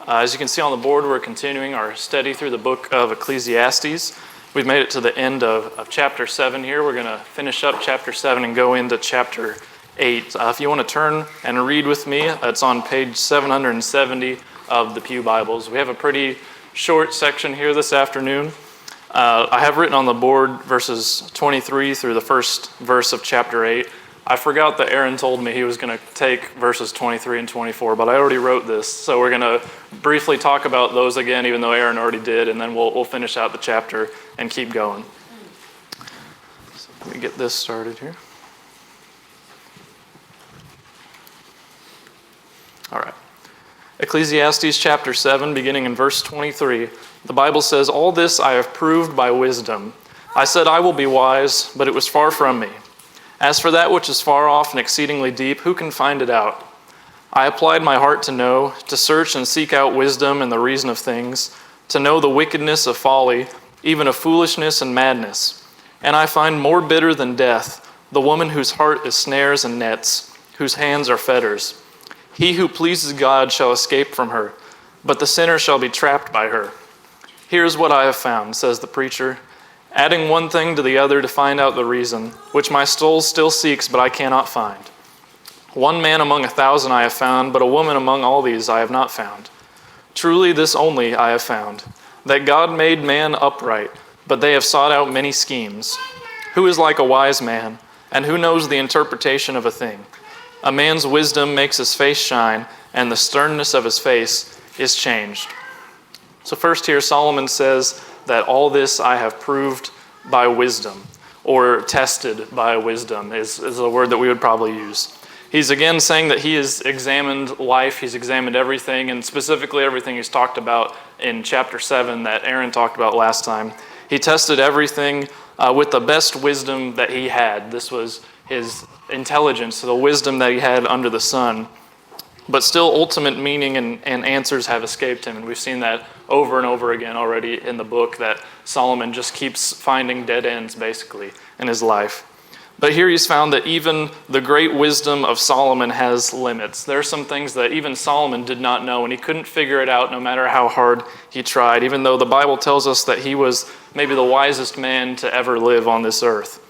As you can see on the board, we're continuing our study through the book of Ecclesiastes. We've made it to the end of chapter 7 here. We're going to finish up chapter 7 and go into chapter 8. If you want to turn and read with me, it's on page 770 of the Pew Bibles. We have a pretty short section here this afternoon. I have written on the board verses 23 through the first verse of chapter 8. I forgot that Aaron told me he was going to take verses 23 and 24, but I already wrote this, so we're going to briefly talk about those again, even though Aaron already did, and then we'll finish out the chapter and keep going. So let me get this started here. All right. Ecclesiastes chapter 7, beginning in verse 23, the Bible says, "All this I have proved by wisdom. I said I will be wise, but it was far from me. As for that which is far off and exceedingly deep, who can find it out? I applied my heart to know, to search and seek out wisdom and the reason of things, to know the wickedness of folly, even of foolishness and madness. And I find more bitter than death the woman whose heart is snares and nets, whose hands are fetters. He who pleases God shall escape from her, but the sinner shall be trapped by her. Here's what I have found," says the preacher, "adding one thing to the other to find out the reason, which my soul still seeks, but I cannot find. One man among 1,000 I have found, but a woman among all these I have not found. Truly this only I have found, that God made man upright, but they have sought out many schemes. Who is like a wise man, and who knows the interpretation of a thing? A man's wisdom makes his face shine, and the sternness of his face is changed." So first here, Solomon says that all this I have proved by wisdom, or tested by wisdom is a word that we would probably use. He's again saying that he has examined life, he's examined everything, and specifically everything he's talked about in chapter 7 that Aaron talked about last time. He tested everything with the best wisdom that he had. This was his intelligence, the wisdom that he had under the sun. But still, ultimate meaning and answers have escaped him. And we've seen that over and over again already in the book, that Solomon just keeps finding dead ends, basically, in his life. But here he's found that even the great wisdom of Solomon has limits. There are some things that even Solomon did not know, and he couldn't figure it out no matter how hard he tried, even though the Bible tells us that he was maybe the wisest man to ever live on this earth.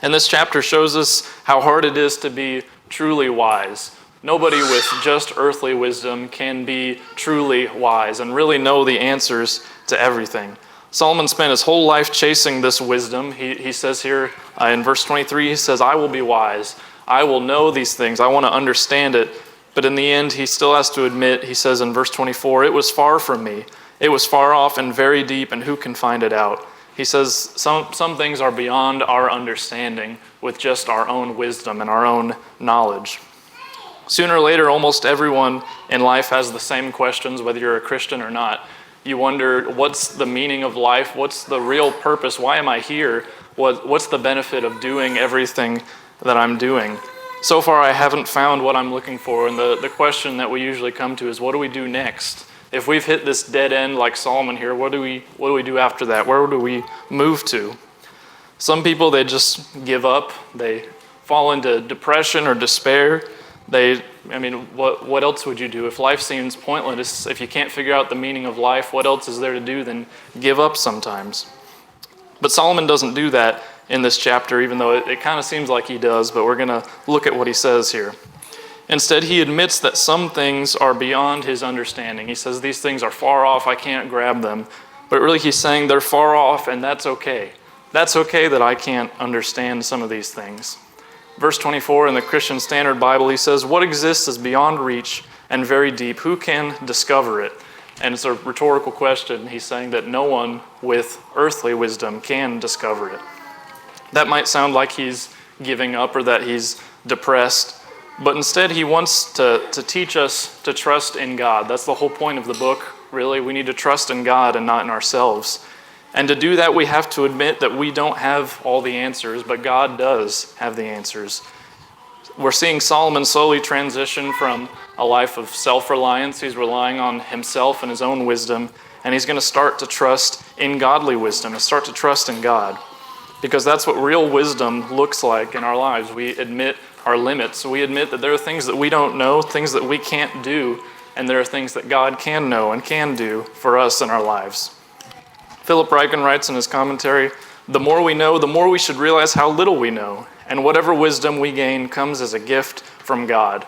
And this chapter shows us how hard it is to be truly wise. Nobody with just earthly wisdom can be truly wise and really know the answers to everything. Solomon spent his whole life chasing this wisdom. He says here in verse 23, he says, "I will be wise. I will know these things. I want to understand it." But in the end, he still has to admit, he says in verse 24, "It was far from me. It was far off and very deep, and who can find it out?" He says some things are beyond our understanding with just our own wisdom and our own knowledge. Sooner or later, almost everyone in life has the same questions, whether you're a Christian or not. You wonder, what's the meaning of life? What's the real purpose? Why am I here? What's the benefit of doing everything that I'm doing? So far, I haven't found what I'm looking for, and the question that we usually come to is, what do we do next? If we've hit this dead end like Solomon here, what do we do after that? Where do we move to? Some people, they just give up. They fall into depression or despair. What else would you do? If life seems pointless, if you can't figure out the meaning of life, what else is there to do than give up sometimes? But Solomon doesn't do that in this chapter, even though it kind of seems like he does, but we're going to look at what he says here. Instead, he admits that some things are beyond his understanding. He says these things are far off, I can't grab them. But really he's saying they're far off, and that's okay. That's okay that I can't understand some of these things. Verse 24 in the Christian Standard Bible, he says, "What exists is beyond reach and very deep. Who can discover it?" And it's a rhetorical question. He's saying that no one with earthly wisdom can discover it. That might sound like he's giving up or that he's depressed, but instead he wants to teach us to trust in God. That's the whole point of the book, really. We need to trust in God and not in ourselves. And to do that, we have to admit that we don't have all the answers, but God does have the answers. We're seeing Solomon slowly transition from a life of self-reliance. He's relying on himself and his own wisdom, and he's going to start to trust in godly wisdom and start to trust in God, because that's what real wisdom looks like in our lives. We admit our limits. We admit that there are things that we don't know, things that we can't do, and there are things that God can know and can do for us in our lives. Philip Ryken writes in his commentary, "The more we know, the more we should realize how little we know, and whatever wisdom we gain comes as a gift from God."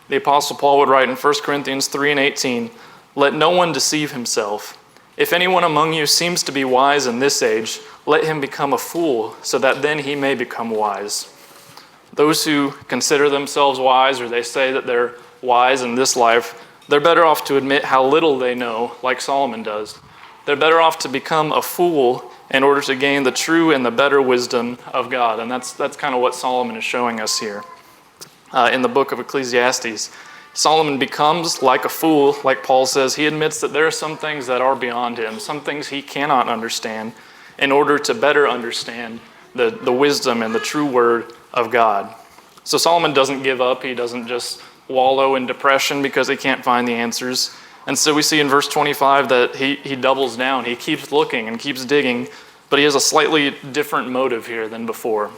The Apostle Paul would write in 1 Corinthians 3:18, "Let no one deceive himself. If anyone among you seems to be wise in this age, let him become a fool, so that then he may become wise." Those who consider themselves wise, or they say that they're wise in this life, they're better off to admit how little they know, like Solomon does. They're better off to become a fool in order to gain the true and the better wisdom of God. And that's kind of what Solomon is showing us here in the book of Ecclesiastes. Solomon becomes like a fool, like Paul says. He admits that there are some things that are beyond him, some things he cannot understand, in order to better understand the wisdom and the true word of God. So Solomon doesn't give up. He doesn't just wallow in depression because he can't find the answers. And so we see in verse 25 that he doubles down. He keeps looking and keeps digging, but he has a slightly different motive here than before.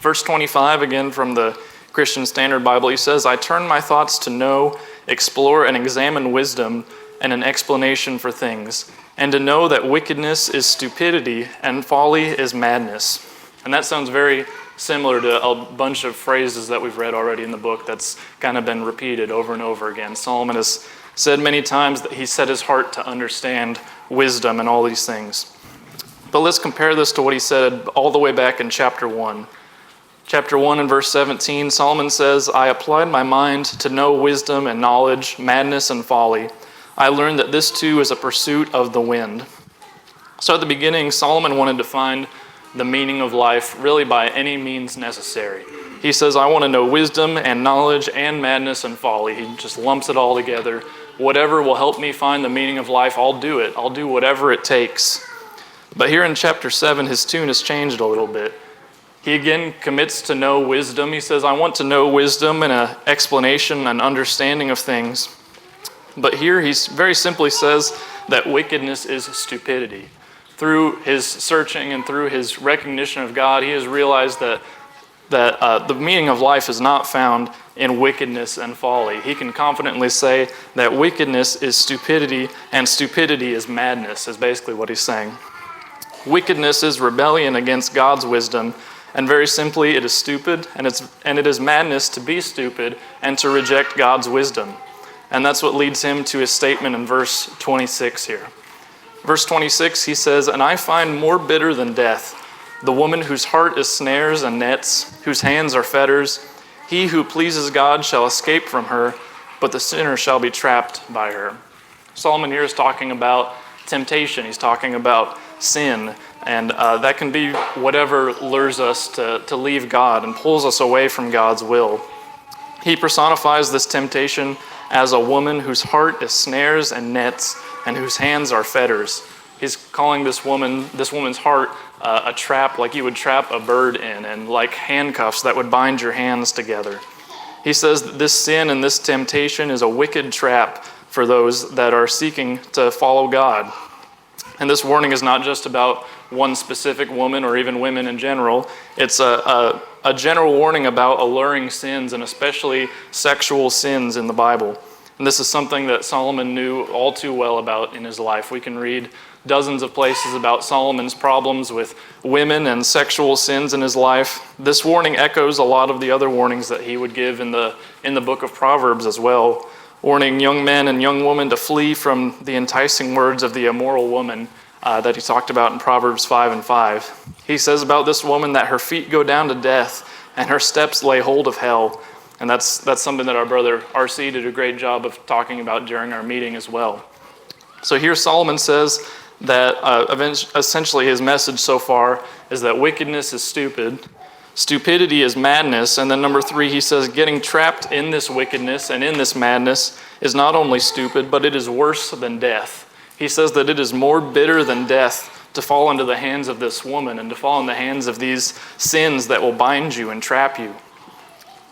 Verse 25, again from the Christian Standard Bible, he says, "I turn my thoughts to know, explore, and examine wisdom and an explanation for things, and to know that wickedness is stupidity and folly is madness." And that sounds very similar to a bunch of phrases that we've read already in the book that's kind of been repeated over and over again. Solomon has said many times that he set his heart to understand wisdom and all these things. But let's compare this to what he said all the way back in chapter 1. Chapter 1 and verse 17, Solomon says, "I applied my mind to know wisdom and knowledge, madness and folly. I learned that this too is a pursuit of the wind." So at the beginning, Solomon wanted to find the meaning of life really by any means necessary. He says, "I want to know wisdom and knowledge and madness and folly." He just lumps it all together. Whatever will help me find the meaning of life, I'll do it. I'll do whatever it takes. But here in chapter 7, his tune has changed a little bit. He again commits to know wisdom. He says, "I want to know wisdom and an explanation and understanding of things." But here he very simply says that wickedness is stupidity. Through his searching and through his recognition of God, he has realized that the meaning of life is not found in wickedness and folly. He can confidently say that wickedness is stupidity and stupidity is madness, is basically what he's saying. Wickedness is rebellion against God's wisdom, and very simply, it is stupid, and it is madness to be stupid and to reject God's wisdom. And that's what leads him to his statement in verse 26 here. Verse 26, he says, "And I find more bitter than death the woman whose heart is snares and nets, whose hands are fetters. He who pleases God shall escape from her, but the sinner shall be trapped by her." Solomon here is talking about temptation. He's talking about sin. And that can be whatever lures us to leave God and pulls us away from God's will. He personifies this temptation as a woman whose heart is snares and nets and whose hands are fetters. He's calling this woman's heart a trap like you would trap a bird in, and like handcuffs that would bind your hands together. He says that this sin and this temptation is a wicked trap for those that are seeking to follow God. And this warning is not just about one specific woman or even women in general. It's a general warning about alluring sins, and especially sexual sins in the Bible. And this is something that Solomon knew all too well about in his life. We can read dozens of places about Solomon's problems with women and sexual sins in his life. This warning echoes a lot of the other warnings that he would give in the book of Proverbs as well, warning young men and young women to flee from the enticing words of the immoral woman that he talked about in Proverbs 5:5. He says about this woman that her feet go down to death and her steps lay hold of hell. And that's something that our brother R.C. did a great job of talking about during our meeting as well. So here Solomon says that essentially his message so far is that wickedness is stupid, stupidity is madness, and then number 3, he says getting trapped in this wickedness and in this madness is not only stupid, but it is worse than death. He says that it is more bitter than death to fall into the hands of this woman and to fall in the hands of these sins that will bind you and trap you.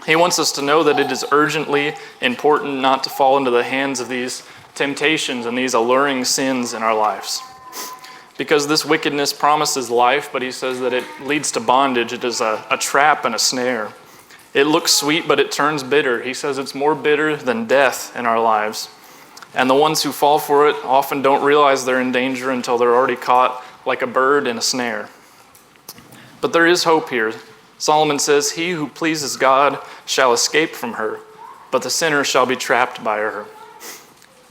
He wants us to know that it is urgently important not to fall into the hands of these temptations and these alluring sins in our lives. Because this wickedness promises life, but he says that it leads to bondage. It is a trap and a snare. It looks sweet, but it turns bitter. He says it's more bitter than death in our lives. And the ones who fall for it often don't realize they're in danger until they're already caught like a bird in a snare. But there is hope here. Solomon says, "He who pleases God shall escape from her, but the sinner shall be trapped by her."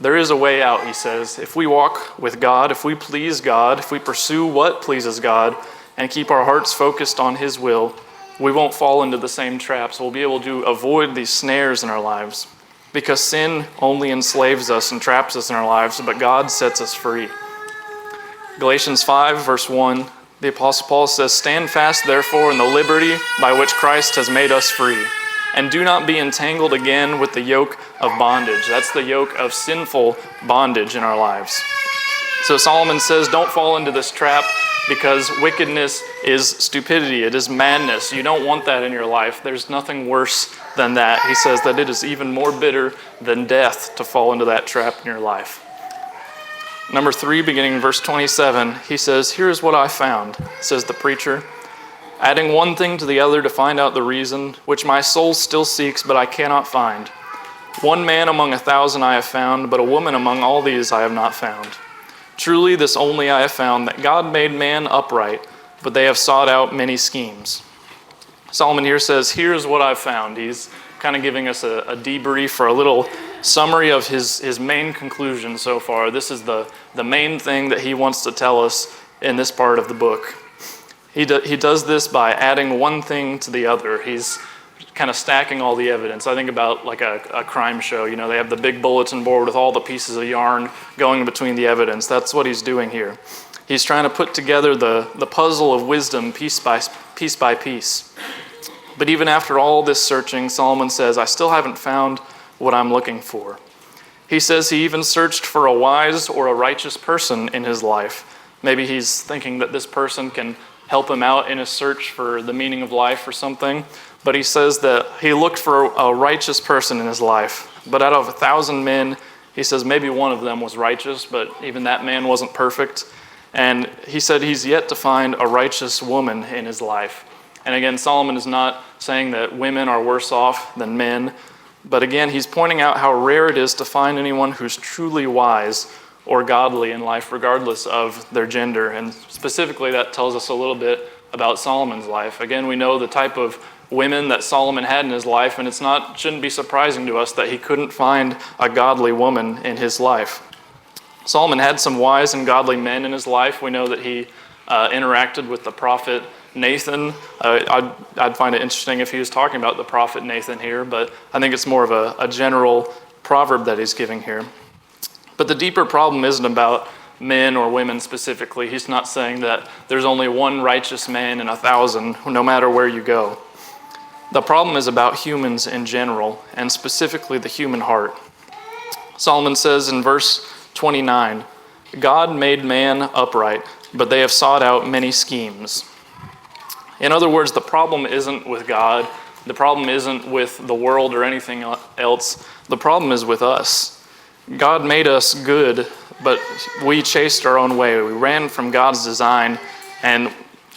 There is a way out, he says. If we walk with God, if we please God, if we pursue what pleases God, and keep our hearts focused on His will, we won't fall into the same traps. We'll be able to avoid these snares in our lives. Because sin only enslaves us and traps us in our lives, but God sets us free. Galatians 5, verse 1, the Apostle Paul says, "Stand fast, therefore, in the liberty by which Christ has made us free, and do not be entangled again with the yoke of bondage." That's the yoke of sinful bondage in our lives. So Solomon says, don't fall into this trap, because wickedness is stupidity. It is madness. You don't want that in your life. There's nothing worse than that. He says that it is even more bitter than death to fall into that trap in your life. Number 3, beginning in verse 27, he says, "Here's what I found," says the preacher, "adding one thing to the other to find out the reason, which my soul still seeks, but I cannot find. One man among 1,000 I have found, but a woman among all these I have not found. Truly this only I have found, that God made man upright, but they have sought out many schemes." Solomon here says, here's what I've found. He's kind of giving us a debrief or a little summary of his main conclusion so far. This is the main thing that he wants to tell us in this part of the book. He does this by adding one thing to the other. He's kind of stacking all the evidence. I think about like a crime show. You know, they have the big bulletin board with all the pieces of yarn going between the evidence. That's what he's doing here. He's trying to put together the puzzle of wisdom piece by piece. But even after all this searching, Solomon says, I still haven't found what I'm looking for. He says he even searched for a wise or a righteous person in his life. Maybe he's thinking that this person can help him out in his search for the meaning of life or something. But he says that he looked for a righteous person in his life. But out of 1,000 men, he says maybe one of them was righteous, but even that man wasn't perfect. And he said he's yet to find a righteous woman in his life. And again, Solomon is not saying that women are worse off than men. But again, he's pointing out how rare it is to find anyone who's truly wise or godly in life, regardless of their gender. And specifically, that tells us a little bit about Solomon's life. Again, we know the type of women that Solomon had in his life, and shouldn't be surprising to us that he couldn't find a godly woman in his life. Solomon had some wise and godly men in his life. We know that he interacted with the prophet Nathan. I'd find it interesting if he was talking about the prophet Nathan here, but I think it's more of a general proverb that he's giving here. But the deeper problem isn't about men or women specifically. He's not saying that there's only one righteous man in 1,000, no matter where you go. The problem is about humans in general, and specifically the human heart. Solomon says in verse 29, God made man upright, but they have sought out many schemes. In other words, the problem isn't with God. The problem isn't with the world or anything else. The problem is with us. God made us good, but we chased our own way. We ran from God's design, and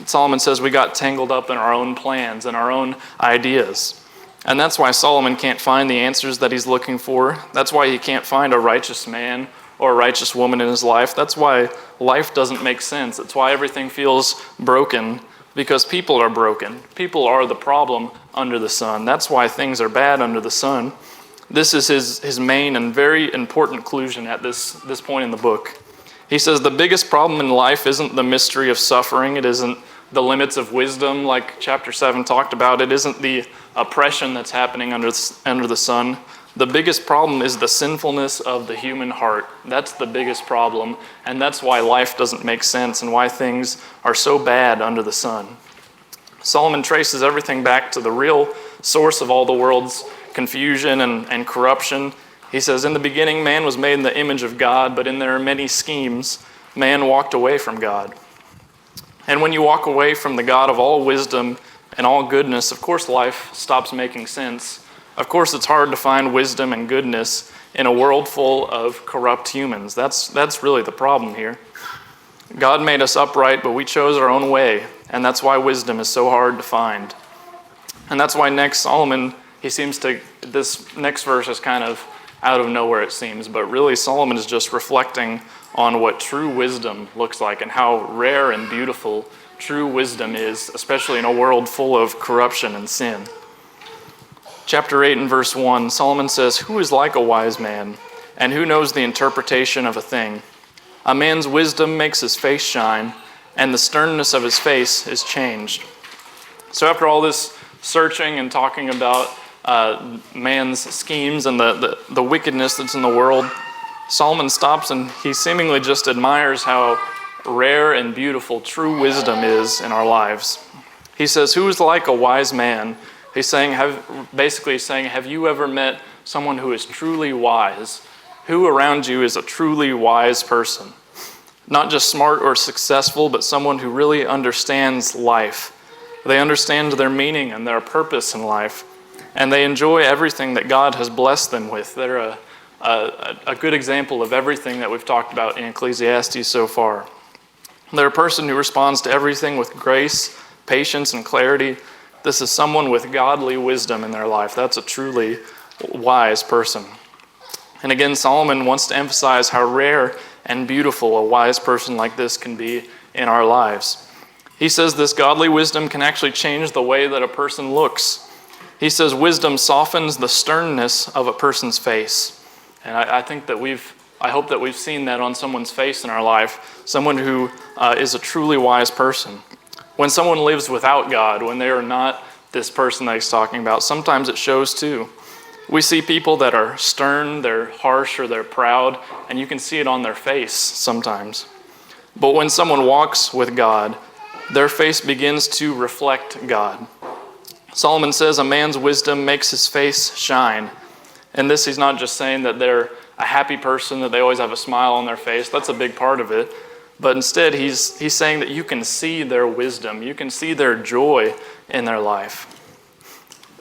Solomon says we got tangled up in our own plans and our own ideas. And that's why Solomon can't find the answers that he's looking for. That's why he can't find a righteous man or a righteous woman in his life. That's why life doesn't make sense. That's why everything feels broken, because people are broken. People are the problem under the sun. That's why things are bad under the sun. This is his main and very important conclusion at this point in the book. He says the biggest problem in life isn't the mystery of suffering. It isn't the limits of wisdom like chapter 7 talked about. It isn't the oppression that's happening under the sun. The biggest problem is the sinfulness of the human heart. That's the biggest problem, and that's why life doesn't make sense and why things are so bad under the sun. Solomon traces everything back to the real source of all the world's confusion and corruption. He says, in the beginning, man was made in the image of God, but in their many schemes, man walked away from God. And when you walk away from the God of all wisdom and all goodness, of course life stops making sense. Of course it's hard to find wisdom and goodness in a world full of corrupt humans. That's really the problem here. God made us upright, but we chose our own way, and that's why wisdom is so hard to find. And that's why next Solomon, this next verse is kind of out of nowhere it seems, but really Solomon is just reflecting on what true wisdom looks like and how rare and beautiful true wisdom is, especially in a world full of corruption and sin. Chapter 8 and verse 1, Solomon says, "Who is like a wise man, and who knows the interpretation of a thing? A man's wisdom makes his face shine, and the sternness of his face is changed." So after all this searching and talking about man's schemes and the wickedness that's in the world, Solomon stops and he seemingly just admires how rare and beautiful true wisdom is in our lives. He says, "Who is like a wise man?" He's saying, basically saying, have you ever met someone who is truly wise? Who around you is a truly wise person? Not just smart or successful, but someone who really understands life. They understand their meaning and their purpose in life, and they enjoy everything that God has blessed them with. They're a good example of everything that we've talked about in Ecclesiastes so far. They're a person who responds to everything with grace, patience, and clarity. This is someone with godly wisdom in their life. That's a truly wise person. And again, Solomon wants to emphasize how rare and beautiful a wise person like this can be in our lives. He says this godly wisdom can actually change the way that a person looks. He says wisdom softens the sternness of a person's face. And I hope that we've seen that on someone's face in our life, someone who is a truly wise person. When someone lives without God, when they are not this person that he's talking about, sometimes it shows too. We see people that are stern, they're harsh, or they're proud, and you can see it on their face sometimes. But when someone walks with God, their face begins to reflect God. Solomon says a man's wisdom makes his face shine. And this, he's not just saying that they're a happy person, that they always have a smile on their face. That's a big part of it. But instead, he's saying that you can see their wisdom. You can see their joy in their life.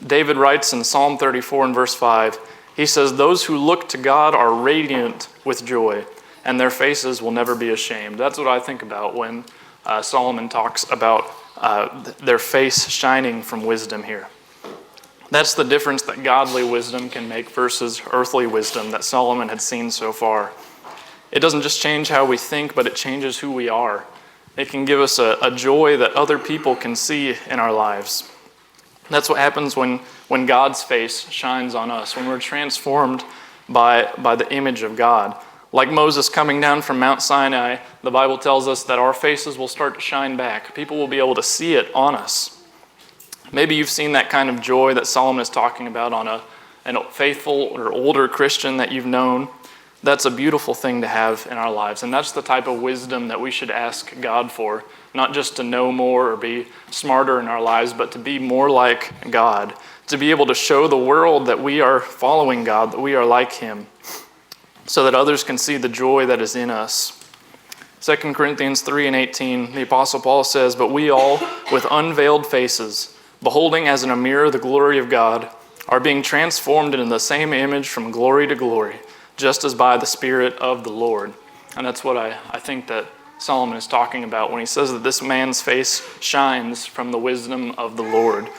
David writes in Psalm 34 and verse 5, he says, "Those who look to God are radiant with joy, and their faces will never be ashamed." That's what I think about when Solomon talks about their face shining from wisdom here. That's the difference that godly wisdom can make versus earthly wisdom that Solomon had seen so far. It doesn't just change how we think, but it changes who we are. It can give us a joy that other people can see in our lives. That's what happens when God's face shines on us, when we're transformed by the image of God. Like Moses coming down from Mount Sinai, the Bible tells us that our faces will start to shine back. People will be able to see it on us. Maybe you've seen that kind of joy that Solomon is talking about on a faithful or older Christian that you've known. That's a beautiful thing to have in our lives. And that's the type of wisdom that we should ask God for. Not just to know more or be smarter in our lives, but to be more like God. To be able to show the world that we are following God, that we are like Him, so that others can see the joy that is in us. 2 Corinthians 3 and 18, the Apostle Paul says, "But we all, with unveiled faces, beholding as in a mirror the glory of God, are being transformed into the same image from glory to glory, just as by the Spirit of the Lord." And that's what I think that Solomon is talking about when he says that this man's face shines from the wisdom of the Lord.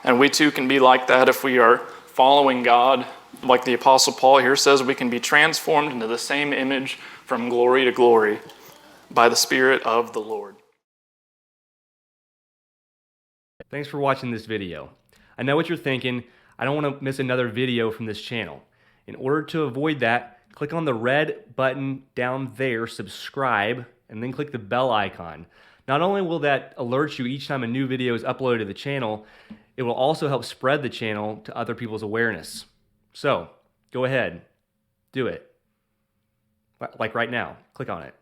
And we too can be like that if we are following God. Like the Apostle Paul here says, we can be transformed into the same image from glory to glory by the Spirit of the Lord. Thanks for watching this video. I know what you're thinking. I don't want to miss another video from this channel. In order to avoid that, click on the red button down there, subscribe, and then click the bell icon. Not only will that alert you each time a new video is uploaded to the channel, it will also help spread the channel to other people's awareness. So, go ahead, do it. Like right now, click on it.